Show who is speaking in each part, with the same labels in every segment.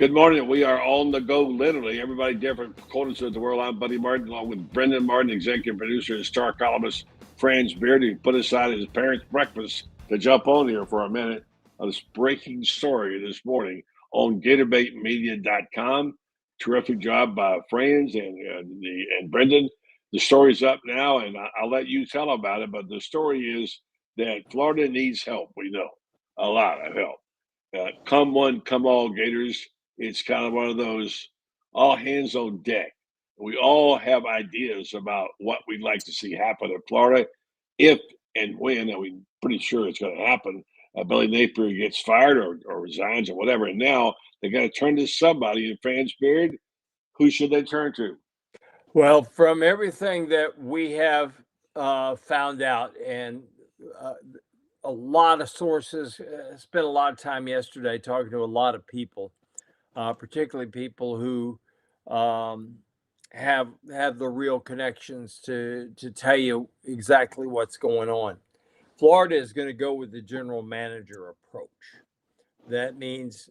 Speaker 1: Good morning. We are on the go, literally. Everybody different corners of the world. I'm Buddy Martin, along with Brendan Martin, executive producer and star columnist Franz Beard, who put aside his parents' breakfast to jump on here for a minute on this breaking story this morning on GatorBaitMedia.com. Terrific job by Franz and Brendan. The story's up now, and I'll let you tell about it. But the story is that Florida needs help. We know a lot of help. Come one, come all, Gators. It's kind of one of those all hands on deck. We all have ideas about what we'd like to see happen in Florida if and when, and we're pretty sure it's going to happen. Billy Napier gets fired or resigns or whatever. And now they got to turn to somebody in Franz Beard. Who should they turn to?
Speaker 2: Well, from everything that we have found out, and a lot of sources, spent a lot of time yesterday talking to a lot of people, particularly people who have the real connections to tell you exactly what's going on. Florida is going to go with the general manager approach. That means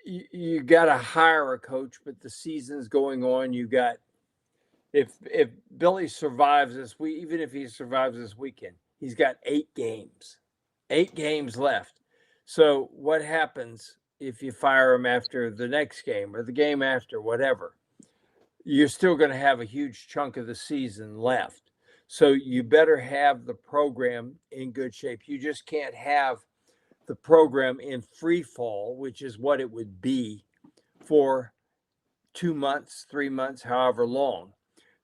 Speaker 2: you got to hire a coach, but the season's going on. You got if Billy survives this week, even if he survives this weekend, he's got 8 games left. So what happens if you fire him after the next game or the game after, whatever? You're still going to have a huge chunk of the season left. So you better have the program in good shape. You just can't have the program in free fall, which is what it would be for 2 months, 3 months, however long.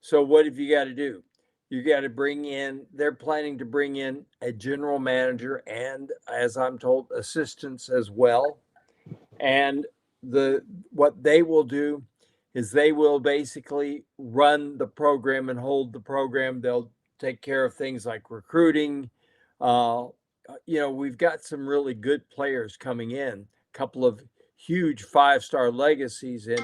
Speaker 2: So what have you got to do? You got to bring in, they're planning to bring in a general manager and, as I'm told, assistants as well. And what they will do is they will basically run the program and hold the program. They'll take care of things like recruiting. We've got some really good players coming in, a couple of huge 5-star legacies in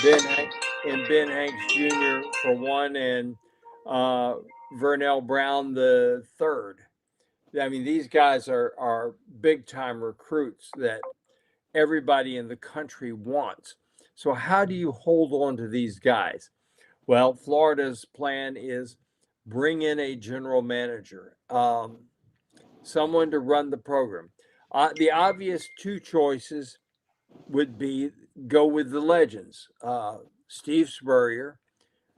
Speaker 2: Ben Hanks Jr. for one, and Vernell Brown the third. I mean, these guys are big time recruits that everybody in the country wants. So how do you hold on to these guys? Well, Florida's plan is bring in a general manager, someone to run the program. The obvious 2 choices would be go with the legends, Steve Spurrier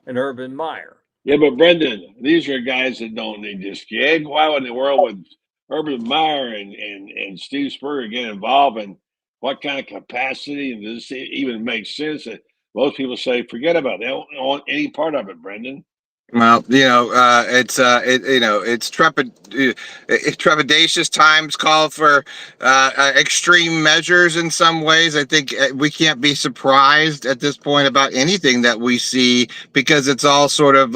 Speaker 2: and Urban Meyer.
Speaker 1: Yeah, but Brendan, these are guys that don't need this gig. Why in the world would Urban Meyer and Steve Spurrier get involved, and what kind of capacity, and does this even make sense? That most people say, forget about it. They don't want any part of it, Brendan.
Speaker 3: Well, it's trepidatious times call for extreme measures in some ways. I think we can't be surprised at this point about anything that we see because it's all sort of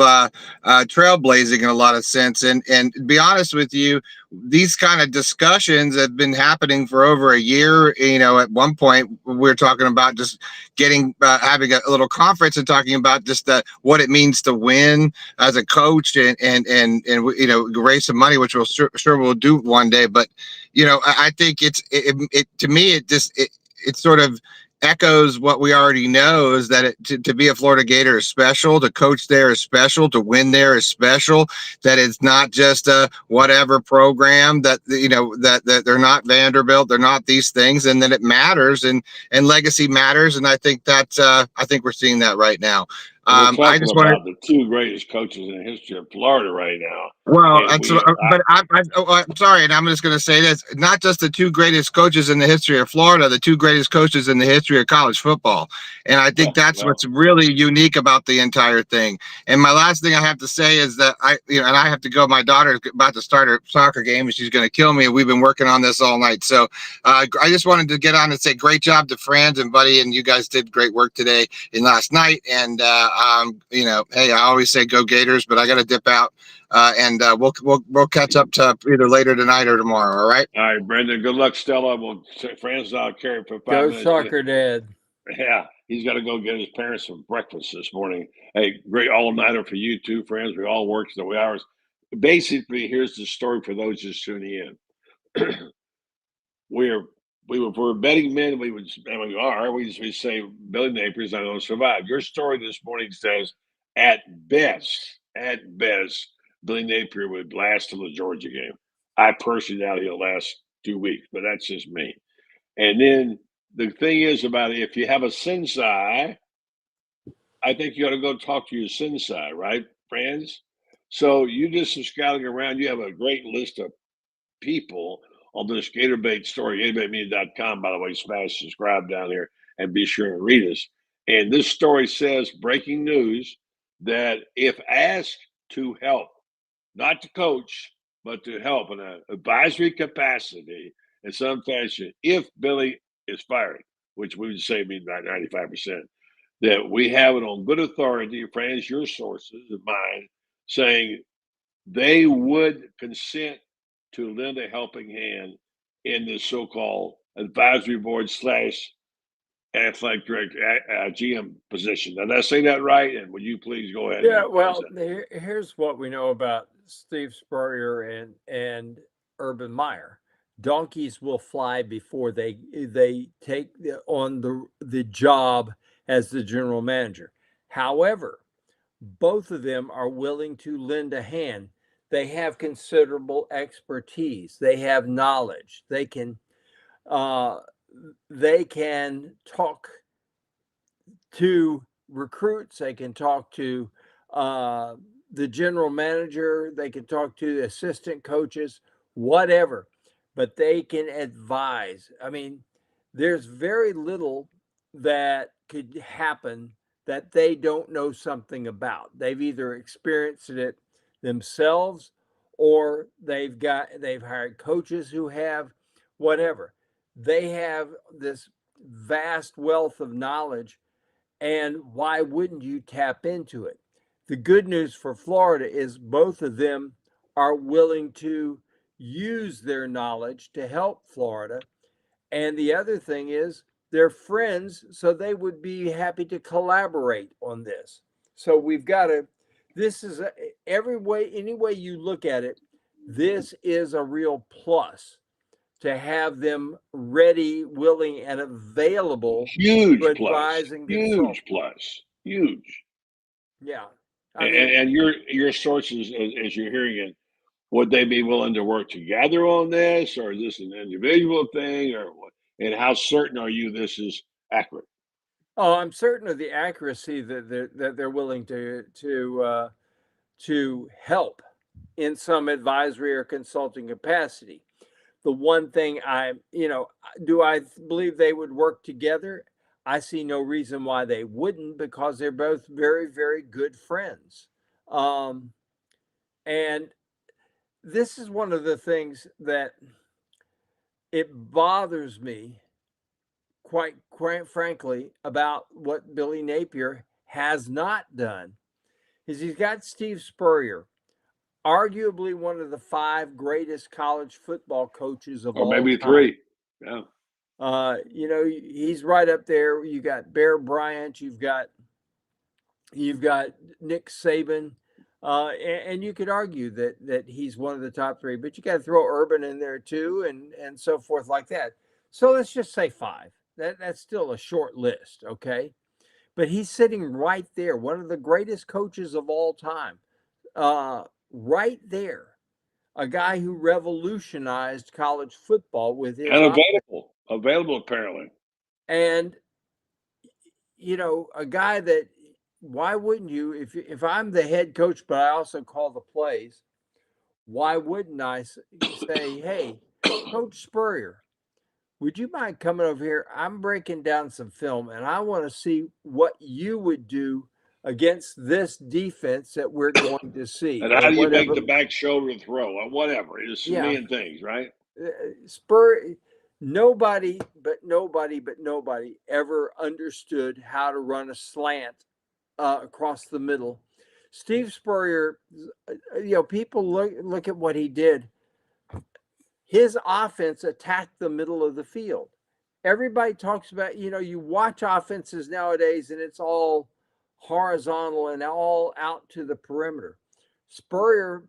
Speaker 3: trailblazing in a lot of sense. And to be honest with you, these kind of discussions have been happening for over a year. At one point we were talking about just having a little conference and talking about just what it means to win as a coach and raise some money, which we'll sure we'll do one day. But I think it to me it sort of echoes what we already know, is that to be a Florida Gator is special, to coach there is special, to win there is special, that it's not just a whatever program, that that they're not Vanderbilt, they're not these things, and that it matters, and legacy matters. And I think I think we're seeing that right now.
Speaker 1: I just about the 2 greatest coaches in the history of Florida right now.
Speaker 3: Well, I'm sorry, and I'm just going to say this: not just the 2 greatest coaches in the history of Florida, the 2 greatest coaches in the history of college football. And I think that's what's really unique about the entire thing. And my last thing I have to say is that and I have to go. My daughter's about to start her soccer game, and she's going to kill me. And we've been working on this all night. So I just wanted to get on and say great job to Franz and Buddy, and you guys did great work today and last night. And hey, I always say go Gators, but I got to dip out. And we'll catch up to either later tonight or tomorrow. All right.
Speaker 1: All right, Brendan. Good luck, Stella. Franz out carry for 5 minutes.
Speaker 2: Go soccer, Dad.
Speaker 1: Yeah, he's got to go get his parents some breakfast this morning. Hey, great all-nighter for you too, friends. We all worked the way hours. Basically, here's the story for those just tuning in. We're if we're betting men, we would, and we are, we say Billy Napier's not going to survive. Your story this morning says, at best, Billy Napier would last till the Georgia game. I personally doubt he'll last 2 weeks, but that's just me. And then the thing is about it, if you have a sensei, I think you ought to go talk to your sensei, right, friends? So you did some scouting around. You have a great list of people on this GatorBait story, GatorBaitMedia.com, by the way. Smash subscribe down here and be sure to read us. And this story says, breaking news, that if asked to help, not to coach, but to help in an advisory capacity in some fashion, if Billy is fired, which we would say means about 95%, that we have it on good authority, friends, your sources and mine, saying they would consent to lend a helping hand in this so-called advisory board / athletic director GM position. Did I say that right? And would you please go ahead?
Speaker 2: Yeah, well, here's what we know about Steve Spurrier and Urban Meyer. Donkeys will fly before they take on the job as the general manager. However, both of them are willing to lend a hand. They have considerable expertise. They have knowledge. They can talk to recruits. They can talk to the general manager. They can talk to the assistant coaches, whatever. But they can advise. I mean, there's very little that could happen that they don't know something about. They've either experienced it themselves or they've hired coaches who have, whatever. They have this vast wealth of knowledge, and why wouldn't you tap into it? The good news for Florida is both of them are willing to use their knowledge to help Florida. And the other thing is they're friends, so they would be happy to collaborate on this. So we've got to, this is every way, any way you look at it, this is a real plus to have them ready, willing, and available.
Speaker 1: Huge
Speaker 2: to
Speaker 1: plus.
Speaker 2: advising
Speaker 1: Huge plus. Huge.
Speaker 2: Yeah.
Speaker 1: And your sources, as you're hearing it, would they be willing to work together on this, or is this an individual thing, or what? And how certain are you this is accurate?
Speaker 2: Oh, I'm certain of the accuracy that they're willing to help in some advisory or consulting capacity. The one thing do I believe they would work together? I see no reason why they wouldn't, because they're both very, very good friends. And this is one of the things that it bothers me quite frankly about what Billy Napier has not done, is he's got Steve Spurrier, arguably one of the 5 greatest college football coaches of all time. Or maybe
Speaker 1: 3. Yeah.
Speaker 2: He's right up there. You got Bear Bryant, you've got Nick Saban, and you could argue that he's one of the top 3, but you got to throw Urban in there too, and so forth like that. So let's just say 5. That's still a short list, okay? But he's sitting right there, one of the greatest coaches of all time, right there. A guy who revolutionized college football with his
Speaker 1: and available apparently.
Speaker 2: And a guy that, why wouldn't you, if I'm the head coach, but I also call the plays, why wouldn't I say, hey, Coach Spurrier, would you mind coming over here? I'm breaking down some film, and I want to see what you would do against this defense that we're going to see.
Speaker 1: And how do you make the back shoulder throw or whatever? It's a million things, right?
Speaker 2: Nobody ever understood how to run a slant across the middle. Steve Spurrier, people look at what he did. His offense attacked the middle of the field. Everybody talks about, you watch offenses nowadays and it's all horizontal and all out to the perimeter. Spurrier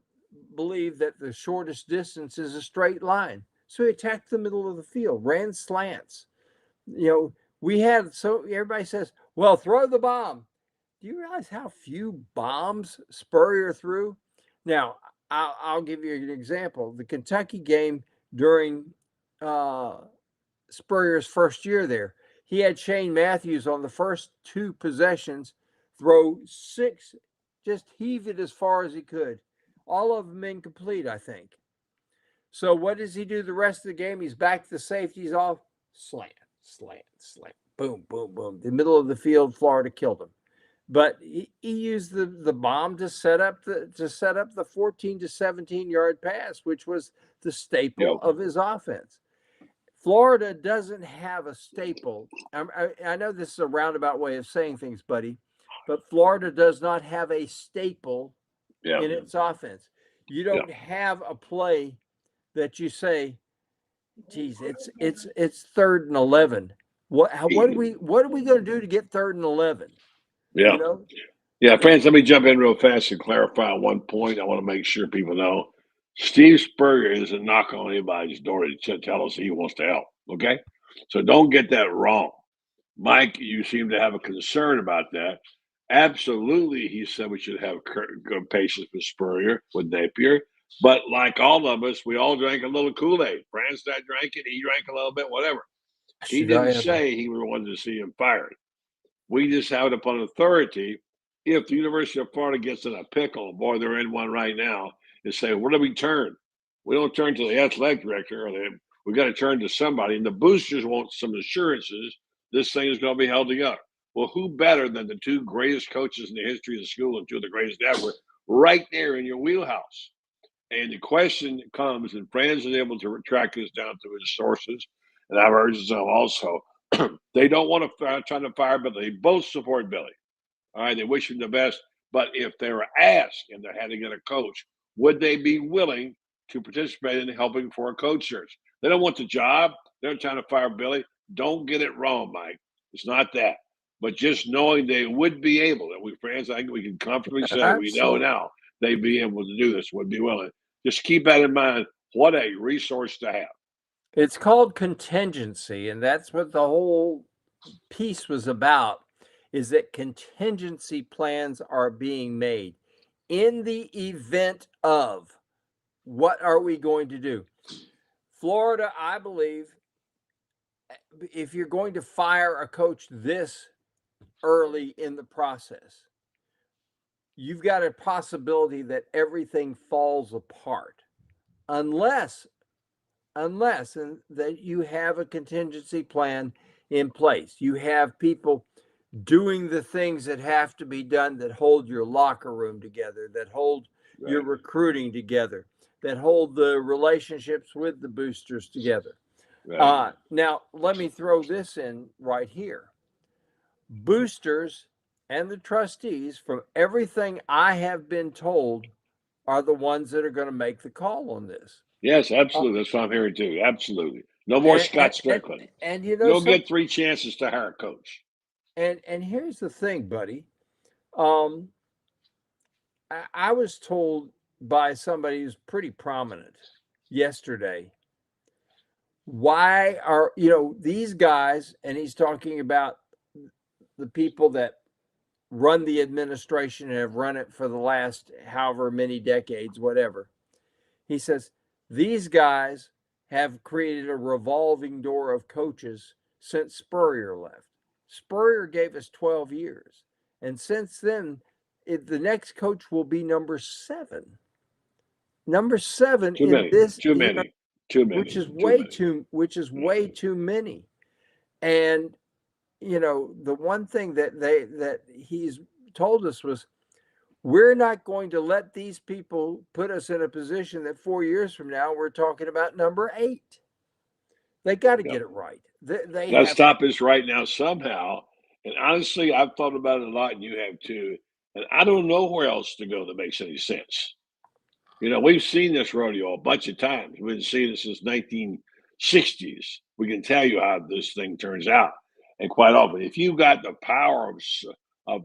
Speaker 2: believed that the shortest distance is a straight line. So he attacked the middle of the field, ran slants. You know, we had, so everybody says, well, throw the bomb. Do you realize how few bombs Spurrier threw? Now, I'll give you an example. The Kentucky game during Spurrier's first year there, he had Shane Matthews on the first 2 possessions throw 6, just heave it as far as he could. All of them incomplete, I think. So what does he do the rest of the game? He's back the safeties off, slant, slant, slant, boom, boom, boom. The middle of the field, Florida killed him. But he used the bomb to set up the 14 to 17 yard pass, which was the staple of his offense. Florida doesn't have a staple. I know this is a roundabout way of saying things, buddy, but Florida does not have a staple in its offense. You don't have a play that you say, geez, it's 3rd and 11. What are we going to do to get 3rd and 11?
Speaker 1: Yeah.
Speaker 2: You know?
Speaker 1: Yeah, friends, let me jump in real fast and clarify one point. I want to make sure people know Steve Spurrier isn't knocking on anybody's door to tell us he wants to help. Okay? So don't get that wrong. Mike, you seem to have a concern about that. Absolutely, he said we should have good patience with Spurrier, with Napier. But like all of us, we all drank a little Kool-Aid. Franz drank it, he drank a little bit, whatever. He didn't say he wanted to see him fired. We just have it upon authority. If the University of Florida gets in a pickle, boy, they're in one right now, and say, where do we turn? We don't turn to the athletic director. We got to turn to somebody. And the boosters want some assurances this thing is going to be held together. Well, who better than the 2 greatest coaches in the history of the school and 2 of the greatest ever right there in your wheelhouse? And the question comes, and Franz is able to track this down to his sources, and I've heard some also. They don't want to try to fire, but they both support Billy. All right, they wish him the best. But if they were asked and they had to get a coach, would they be willing to participate in helping for a coach search? They don't want the job. They're trying to fire Billy. Don't get it wrong, Mike. It's not that. But just knowing they would be able, and friends, I think we can comfortably say we know now they'd be able to do this, would be willing. Just keep that in mind. What a resource to have.
Speaker 2: It's called contingency, and that's what the whole piece was about, is that contingency plans are being made in the event of what are we going to do. Florida, I believe, if you're going to fire a coach this early in the process, you've got a possibility that everything falls apart unless and that you have a contingency plan in place. You have people doing the things that have to be done that hold your locker room together, that hold your recruiting together, that hold the relationships with the boosters together. Now, let me throw this in right here. Boosters and the trustees, from everything I have been told, are the ones that are going to make the call on this.
Speaker 1: Yes, absolutely. That's what I'm hearing too. Absolutely. No more Scott Strickland.
Speaker 2: And you know,
Speaker 1: you'll get 3 chances to hire a coach.
Speaker 2: And here's the thing, buddy. I was told by somebody who's pretty prominent yesterday, why are, these guys, and he's talking about the people that run the administration and have run it for the last however many decades, whatever. He says, these guys have created a revolving door of coaches since Spurrier left. Spurrier gave us 12 years. And since then, the next coach will be number 7. Number 7
Speaker 1: too many. Too many.
Speaker 2: Which is way too many. And the one thing that he's told us was, we're not going to let these people put us in a position that 4 years from now we're talking about number 8. They got to get it right. They
Speaker 1: got to stop this right now somehow. And honestly, I've thought about it a lot, and you have too. And I don't know where else to go that makes any sense. We've seen this rodeo a bunch of times. We've been seeing it since 1960s. We can tell you how this thing turns out. And quite often, if you've got the power of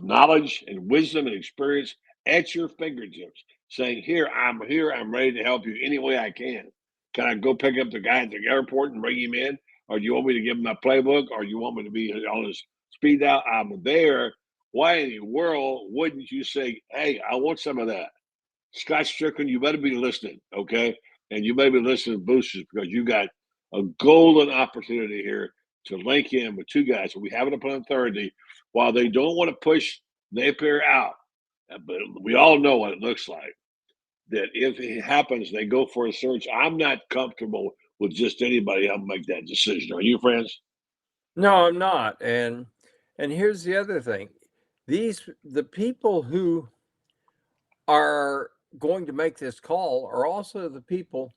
Speaker 1: knowledge and wisdom and experience at your fingertips, saying, here, I'm ready to help you any way I can. Can I go pick up the guy at the airport and bring him in? Or do you want me to give him my playbook? Or do you want me to be on his speed out? I'm there. Why in the world wouldn't you say, hey, I want some of that? Scott Strickland, you better be listening, okay? And you better be listening to Boosters because you got a golden opportunity here to link in with two guys. We have it up on Thursday. While they don't want to push Napier out, but we all know what it looks like. That if it happens, they go for a search. I'm not comfortable with just anybody help make that decision. Are you, friends?
Speaker 2: No, I'm not. And here's the other thing. The people who are going to make this call are also the people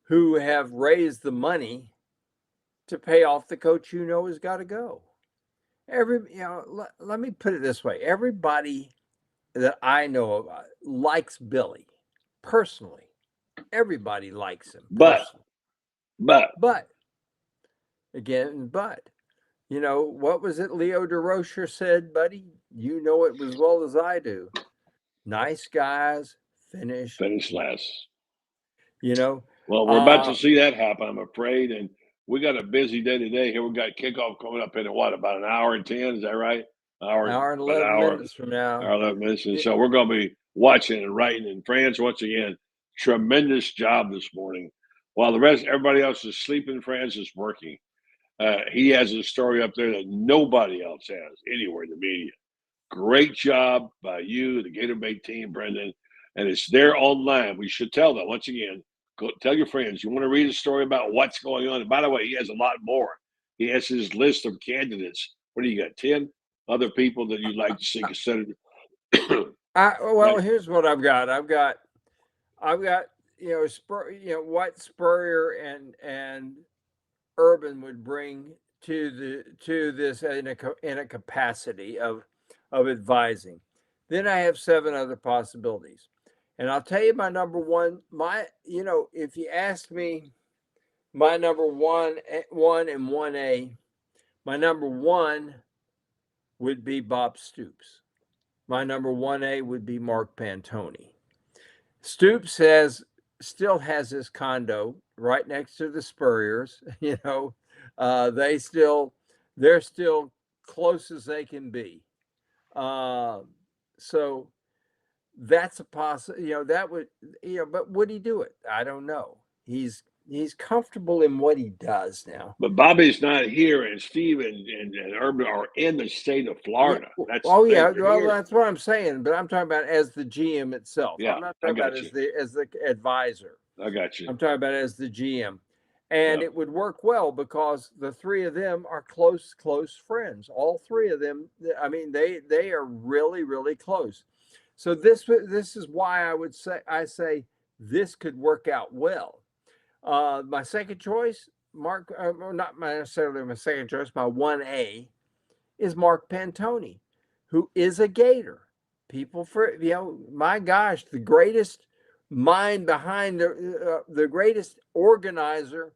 Speaker 2: who have raised the money to pay off the coach has got to go. Let me put it this way. Everybody that I know of likes Billy personally. Everybody likes him personally. But again, what was it Leo DeRocher said, buddy? You know it as well as I do. Nice guys finish
Speaker 1: last.
Speaker 2: Well,
Speaker 1: we're about to see that happen, I'm afraid. And we got a busy day today. Here we got kickoff coming up in about an hour and 10. Is that right?
Speaker 2: Hour and 11 minutes from now.
Speaker 1: Hour 11 minutes. And so we're going to be watching and writing. And France, once again, tremendous job this morning. While everybody else is sleeping, France is working. He has a story up there that nobody else has anywhere in the media. Great job by you, the GatorBait team, Brendan. And it's there online. We should tell them, once again, go tell your friends. You want to read a story about what's going on. And by the way, he has a lot more. He has his list of candidates. What do you got, 10 other people that you'd like to see considered?
Speaker 2: Here's what I've got. I've got what Spurrier and Urban would bring to this in a capacity of advising. Then I have 7 other possibilities. And I'll tell you my number one, if you asked me my number one and 1A, my number 1 would be Bob Stoops. My number 1A would be Mark Pantoni. Stoops still has his condo right next to the Spurriers. They're still close as they can be. So that's a possibility. That would, but would he do it? I don't know. He's comfortable in what he does now.
Speaker 1: But Bobby's not here, and Steve and Urban are in the state of Florida.
Speaker 2: Yeah. That's what I'm saying. But I'm talking about as the GM itself.
Speaker 1: Yeah,
Speaker 2: I'm not talking about as the advisor.
Speaker 1: I got you.
Speaker 2: I'm talking about as the GM. And it would work well because the 3 of them are close friends. All 3 of them, I mean, they are really, really close. So this is why I say this could work out well. My second choice, not necessarily my second choice, my 1A is Mark Pantoni, who is a Gator. My gosh, the greatest mind behind the greatest organizer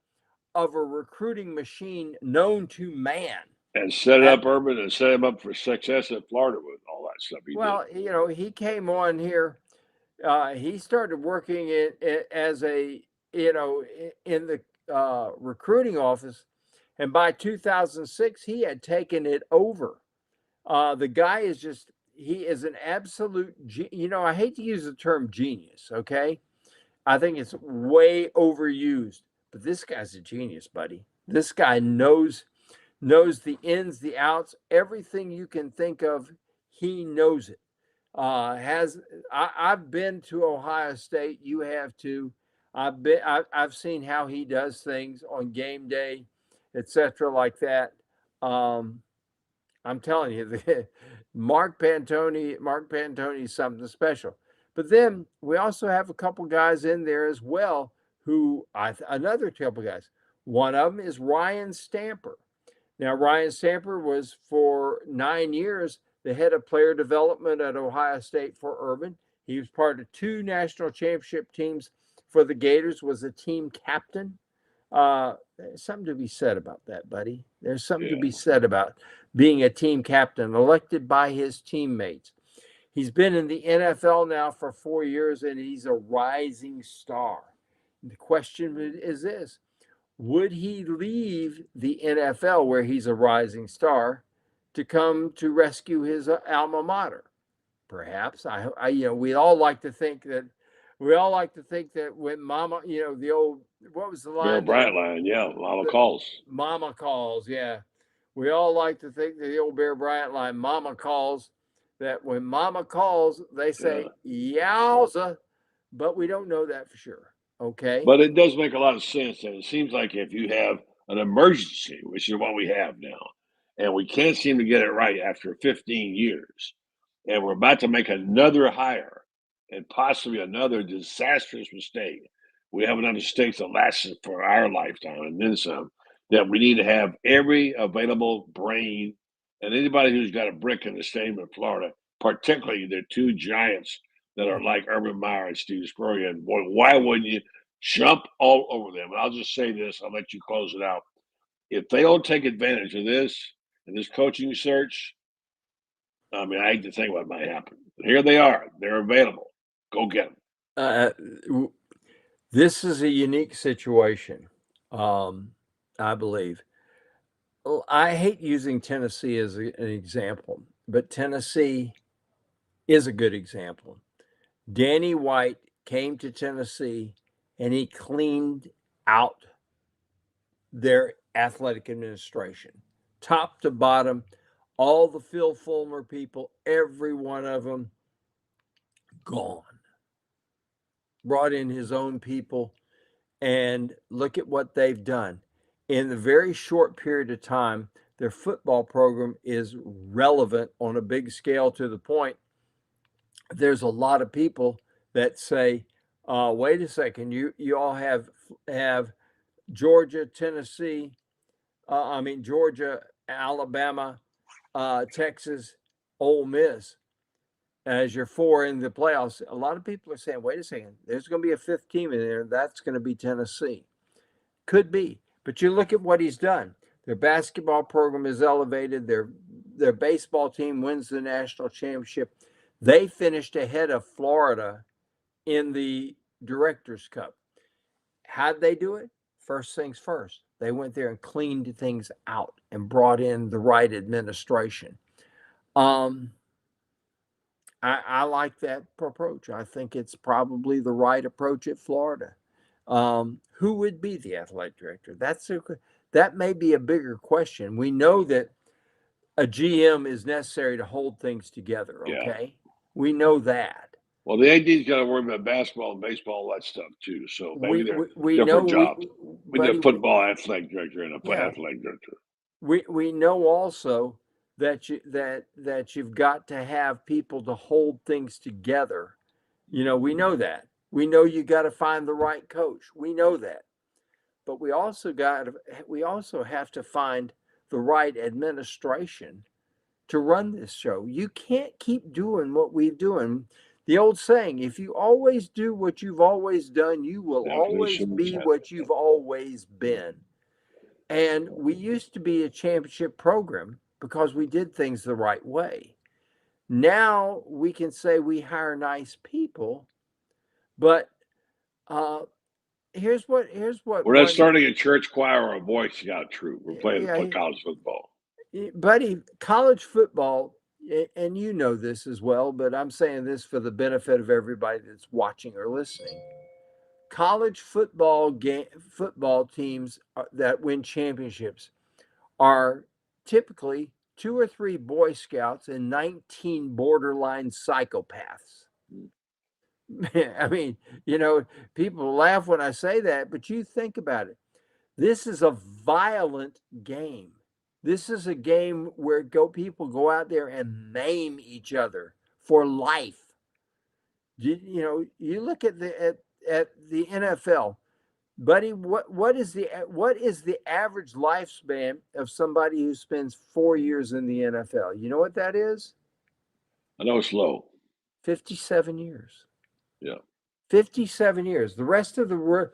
Speaker 2: of a recruiting machine known to man.
Speaker 1: And set up Urban and set him up for success at Florida with all that stuff he did.
Speaker 2: He came on here. He started working as in the recruiting office. And by 2006, he had taken it over. The guy is he is an absolute, I hate to use the term genius, okay? I think it's way overused. But this guy's a genius, buddy. This guy knows the ins, the outs, everything you can think of. He knows it. I've been to Ohio State. You have too. I've seen how he does things on game day, etc., like that. I'm telling you, Mark Pantoni is something special. But then we also have a couple guys in there as well. Another couple guys. One of them is Ryan Stamper. Now, Ryan Stamper was for 9 years the head of player development at Ohio State for Urban. He was part of 2 national championship teams for the Gators, was a team captain. There's something to be said about that, buddy. There's something to be said about being a team captain, elected by his teammates. He's been in the NFL now for 4 years, and he's a rising star. The question is this: would he leave the NFL, where he's a rising star, to come to rescue his alma mater? Perhaps. We all like to think that. We all like to think that when Mama, the old, what was the
Speaker 1: Bear
Speaker 2: line?
Speaker 1: Bryant line, yeah, Mama calls.
Speaker 2: Mama calls, yeah. We all like to think that the old Bear Bryant line, Mama calls. That when Mama calls, they say yowza, but we don't know that for sure. Okay.
Speaker 1: But it does make a lot of sense, and it seems like if you have an emergency, which is what we have now, and we can't seem to get it right after 15 years, and we're about to make another hire and possibly another disastrous mistake. We have enough mistakes that lasted for our lifetime and then some, that we need to have every available brain and anybody who's got a brick in the state of Florida, particularly the two giants that are like Urban Meyer and Steve Spurrier. And boy, why wouldn't you jump all over them? And I'll just say this, I'll let you close it out. If they don't take advantage of this and this coaching search, I mean, I hate to think what might happen. Here they are. They're available. Go get them.
Speaker 2: This is a unique situation, I believe. I hate using Tennessee as an example, but Tennessee is a good example. Danny White came to Tennessee and he cleaned out their athletic administration, top to bottom. All the Phil Fulmer people, every one of them, gone. Brought in his own people, and look at what they've done. In a very short period of time, their football program is relevant on a big scale, to the point there's a lot of people that say, wait a second, you all have Georgia, Tennessee, Georgia, Alabama, Texas, Ole Miss as your four in the playoffs. A lot of people are saying, wait a second, there's going to be a fifth team in there. That's going to be Tennessee. Could be. But you look at what he's done. Their basketball program is elevated. Their baseball team wins the national championship. They finished ahead of Florida in the Directors' Cup. How'd they do it? First things first. They went there and cleaned things out and brought in the right administration. I like that approach. I think it's probably the right approach at Florida. Who would be the athletic director? That may be a bigger question. We know that a GM is necessary to hold things together. Okay, we know that.
Speaker 1: Well, the AD's got to worry about basketball and baseball, all that stuff too. So maybe they're different jobs. We need a football athletic director and a athletic director.
Speaker 2: We know also that you've got to have people to hold things together. We know that. We know you got to find the right coach. We know that. But we also have to find the right administration to run this show. You can't keep doing what we're doing. The old saying, if you always do what you've always done, you will always be what you've always been. And we used to be a championship program because we did things the right way. Now we can say we hire nice people, but here's what
Speaker 1: we're not starting a church choir or a Boy Scout troop. We're playing college football.
Speaker 2: Buddy, college football, and you know this as well, but I'm saying this for the benefit of everybody that's watching or listening. College football teams that win championships are typically 2 or 3 Boy Scouts and 19 borderline psychopaths. I mean, people laugh when I say that, but you think about it. This is a violent game. This is a game where people go out there and maim each other for life. You look at the NFL, buddy. What is the average lifespan of somebody who spends 4 years in the NFL? You know what that is?
Speaker 1: I know it's low.
Speaker 2: 57 years.
Speaker 1: Yeah.
Speaker 2: 57 years. The rest of the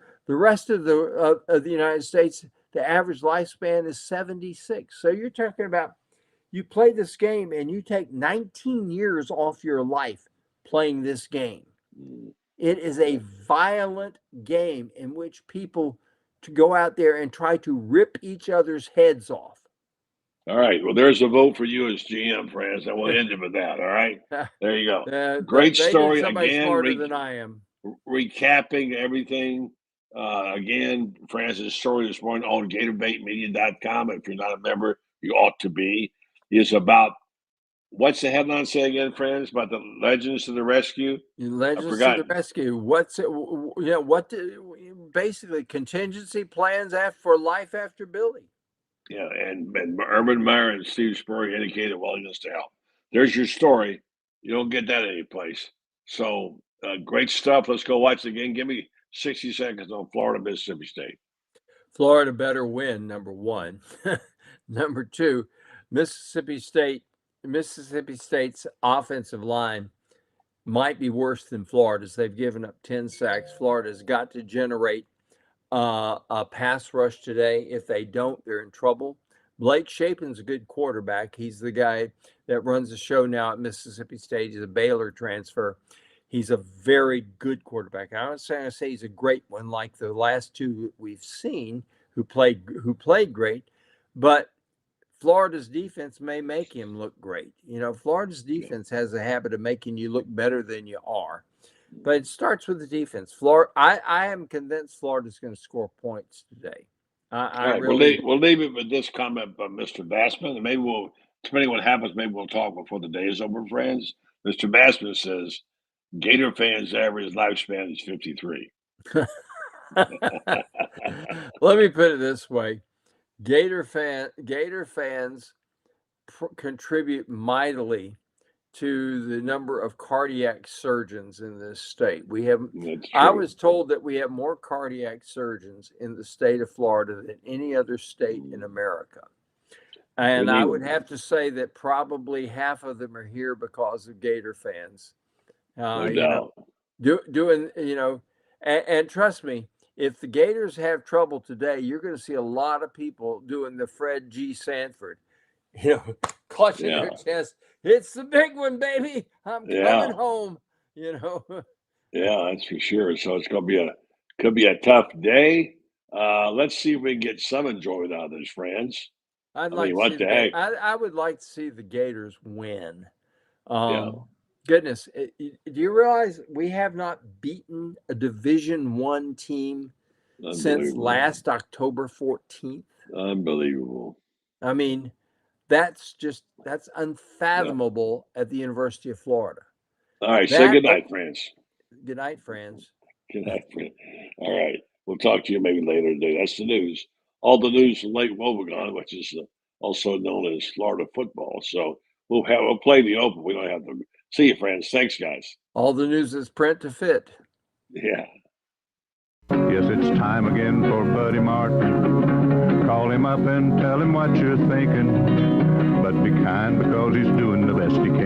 Speaker 2: United States, the average lifespan is 76. So you're talking about, You play this game and you take 19 years off your life playing this game. It is a violent game in which people to go out there and try to rip each other's heads off.
Speaker 1: All right. Well, there's a vote for you as GM, friends. I will end it with that. All right. There you go. Great story.
Speaker 2: Somebody smarter than I am.
Speaker 1: Recapping everything. Again, Francis' story this morning on GatorBaitMedia.com. If you're not a member, you ought to be. Is about, what's the headline say again, friends? About the Legends to the Rescue?
Speaker 2: Legends to the Rescue. What's it? Basically contingency plans for life after Billy.
Speaker 1: Yeah, and Urban Meyer and Steve Spurrier indicated willingness to help. There's your story. You don't get that anyplace. So great stuff. Let's go watch it again. Give me 60 seconds on Florida, Mississippi State.
Speaker 2: Florida better win, number one. Number two, Mississippi State's offensive line might be worse than Florida's. They've given up 10 sacks. Florida's got to generate a pass rush today. If they don't, they're in trouble. Blake Shapen's a good quarterback. He's the guy that runs the show now at Mississippi State. He's a Baylor transfer. He's a very good quarterback. I don't say he's a great one like the last two we've seen who played great, but Florida's defense may make him look great. Florida's defense has a habit of making you look better than you are. But it starts with the defense. I am convinced Florida's going to score points today.
Speaker 1: We'll leave it with this comment by Mr. Bassman, and maybe depending on what happens, maybe we'll talk before the day is over, friends. Mr. Bassman says, Gator fans' average lifespan is 53.
Speaker 2: Let me put it this way. Gator fans contribute mightily to the number of cardiac surgeons in this state. I was told that we have more cardiac surgeons in the state of Florida than any other state in America. And I would have to say that probably half of them are here because of Gator fans. And trust me, if the Gators have trouble today, you're going to see a lot of people doing the Fred G. Sanford, clutching their chest. It's the big one, baby. I'm coming home.
Speaker 1: Yeah, that's for sure. So it's could be a tough day. Let's see if we can get some enjoyment out of this, friends.
Speaker 2: I would like to see the Gators win. Goodness, do you realize we have not beaten a Division I team since last October 14th?
Speaker 1: Unbelievable.
Speaker 2: I mean, that's unfathomable at the University of Florida.
Speaker 1: All right, say good night, friends.
Speaker 2: Good night, friends.
Speaker 1: Good night, friends. All right, we'll talk to you maybe later today. That's the news. All the news from Lake Wobegon, which is also known as Florida football. So we'll play the Open. We don't have to. See you, friends. Thanks, guys.
Speaker 2: All the news is print to fit.
Speaker 1: Yeah.
Speaker 4: Yes, it's time again for Buddy Martin. Call him up and tell him what you're thinking. But be kind because he's doing the best he can.